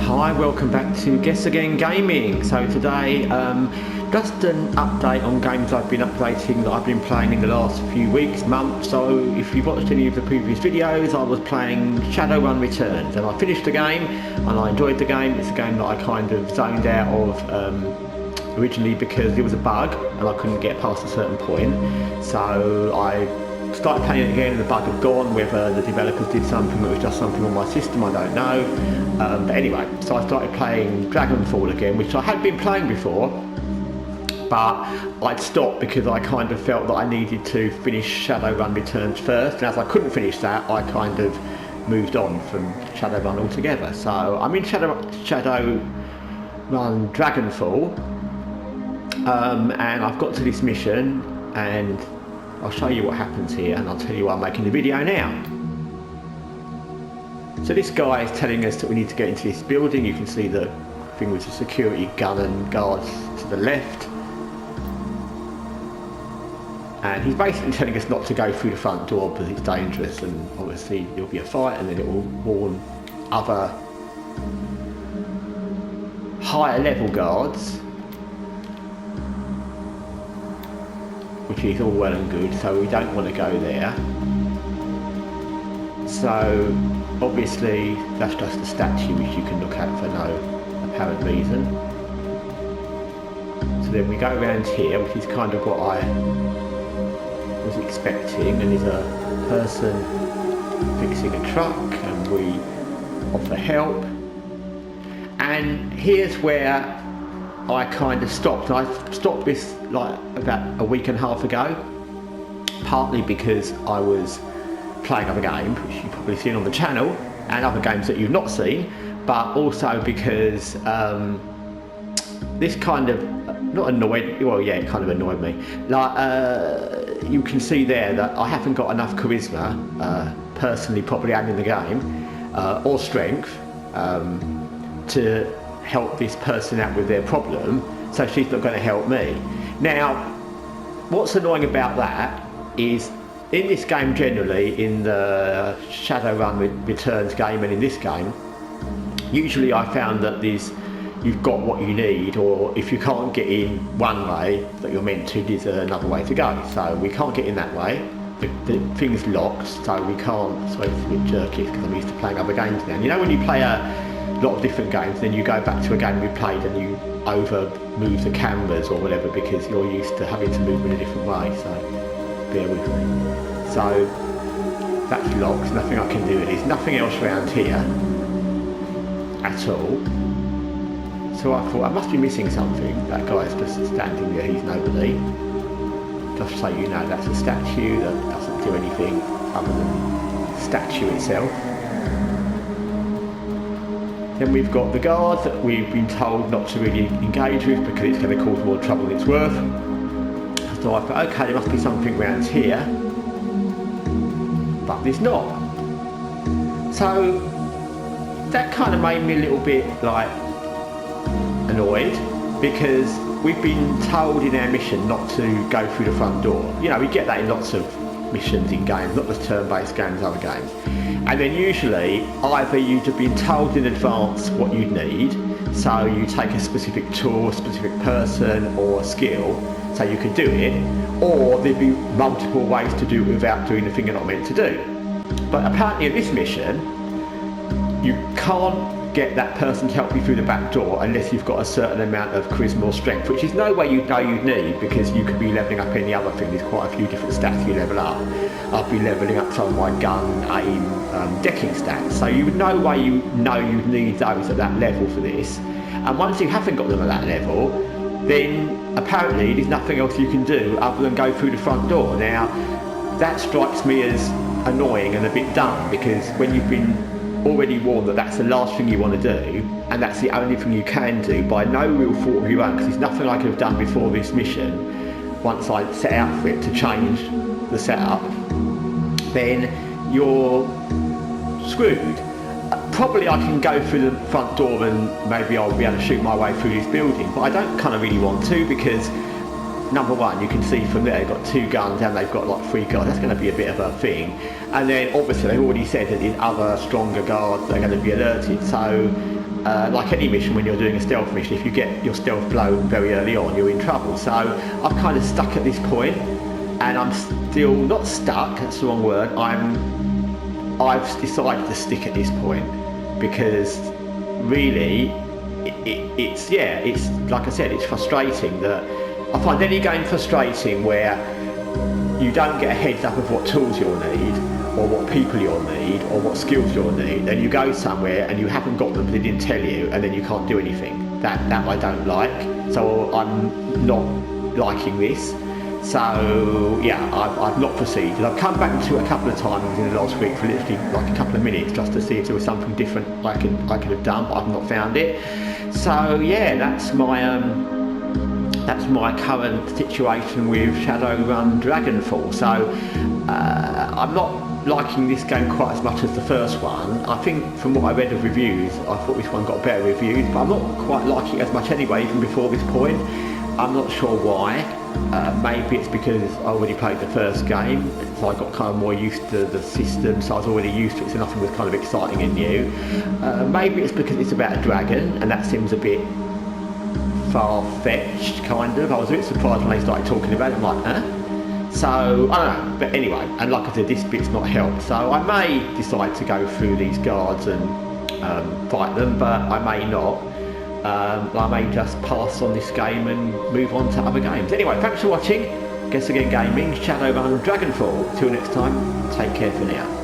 Hi, welcome back to Guessagaingaming. So today, just an update on games I've been updating that I've been playing in the last few weeks, months. So if you've watched any of the previous videos, I was playing Shadowrun Returns, and I finished the game and I enjoyed the game. It's a game that I kind of zoned out of originally because there was a bug and I couldn't get past a certain point. So I started playing it again and the bug had gone. Whether the developers did something or it was just something on my system, I don't know. But anyway, so I started playing Dragonfall again, which I had been playing before, but I'd stopped because I kind of felt that I needed to finish Shadowrun Returns first, and as I couldn't finish that, I kind of moved on from Shadowrun altogether. So I'm in Shadowrun Dragonfall, and I've got to this mission, and I'll show you what happens here, and I'll tell you why I'm making the video now. So this guy is telling us that we need to get into this building. You can see the thing with the security gun and guards to the left. And he's basically telling us not to go through the front door because it's dangerous, and obviously there'll be a fight and then it will warn other higher level guards, which is all well and good, so we don't want to go there. So obviously that's just a statue which you can look at for no apparent reason. So then we go around here, which is kind of what I was expecting, and there's a person fixing a truck and we offer help. And here's where I kind of stopped. And I stopped this like about a week and a half ago, partly because I was playing other games which you've probably seen on the channel and other games that you've not seen, but also because this kind of not annoyed, well yeah, it kind of annoyed me. Like you can see there that I haven't got enough charisma, personally probably and in the game, or strength to help this person out with their problem, so she's not going to help me. Now what's annoying about that is in this game generally, in the Shadowrun Returns game and in this game, usually I found that you've got what you need, or if you can't get in one way that you're meant to, there's another way to go. So we can't get in that way, the thing's locked, so we can't. Sorry, it's a bit jerky because I'm used to playing other games now. You know when you play a lot of different games, then you go back to a game you played and you over move the cameras or whatever because you're used to having to move in a different way, so bear with me. So that's locked, nothing I can do. There's nothing else around here at all. So I thought I must be missing something. That guy's just standing there, he's nobody. Just so you know, that's a statue that doesn't do anything other than the statue itself. Then we've got the guard that we've been told not to really engage with because it's going to cause more trouble than it's worth. So I thought, okay, there must be something around here, but there's not. So that kind of made me a little bit like annoyed because we've been told in our mission not to go through the front door. You know, we get that in lots of missions in games, not just turn-based games, other games. And then usually either you'd have been told in advance what you'd need, so you take a specific tool, a specific person or skill so you could do it, or there'd be multiple ways to do it without doing the thing you're not meant to do. But apparently in this mission you can't get that person to help you through the back door unless you've got a certain amount of charisma or strength, which is no way you know you'd need because you could be levelling up any other thing. There's quite a few different stats you level up. I've been levelling up some of my gun, aim, decking stats, so you would no way you know you'd need those at that level for this. And once you haven't got them at that level, then apparently there's nothing else you can do other than go through the front door. Now that strikes me as annoying and a bit dumb because when you've been already warned that that's the last thing you want to do and that's the only thing you can do by no real fault of your own, because there's nothing I could have done before this mission once I set out for it to change the setup, then you're screwed. Probably I can go through the front door and maybe I'll be able to shoot my way through this building, but I don't kind of really want to because number one, you can see from there they've got 2 guns and they've got like 3 guards. That's going to be a bit of a thing. And then obviously they've already said that there's other stronger guards that are going to be alerted. So like any mission, when you're doing a stealth mission, if you get your stealth blown very early on, you're in trouble. So I'm kind of stuck at this point, and I'm still not stuck, that's the wrong word. I've decided to stick at this point because really it's like I said, it's frustrating that I find any game frustrating where you don't get a heads up of what tools you'll need, or what people you'll need, or what skills you'll need. Then you go somewhere and you haven't got them, but they didn't tell you, and then you can't do anything. That I don't like. So I'm not liking this. So yeah, I've not proceeded. I've come back to a couple of times in the last week for literally like a couple of minutes just to see if there was something different I could have done, but I've not found it. So yeah, that's my current situation with Shadowrun Dragonfall. So I'm not liking this game quite as much as the first one. I think from what I read of reviews, I thought this one got better reviews, but I'm not quite liking it as much anyway, even before this point. I'm not sure why. Maybe it's because I already played the first game, so I got kind of more used to the system, so I was already used to it, so nothing was kind of exciting and new. Maybe it's because it's about a dragon, and that seems a bit far-fetched, kind of. I was a bit surprised when they started talking about it. I'm like, huh? So, I don't know. But anyway, and like I said, this bit's not helped. So I may decide to go through these guards and fight them, but I may not. I may just pass on this game and move on to other games. Anyway, thanks for watching. Guessagaingaming, Shadowrun, Dragonfall. Till next time, take care for now.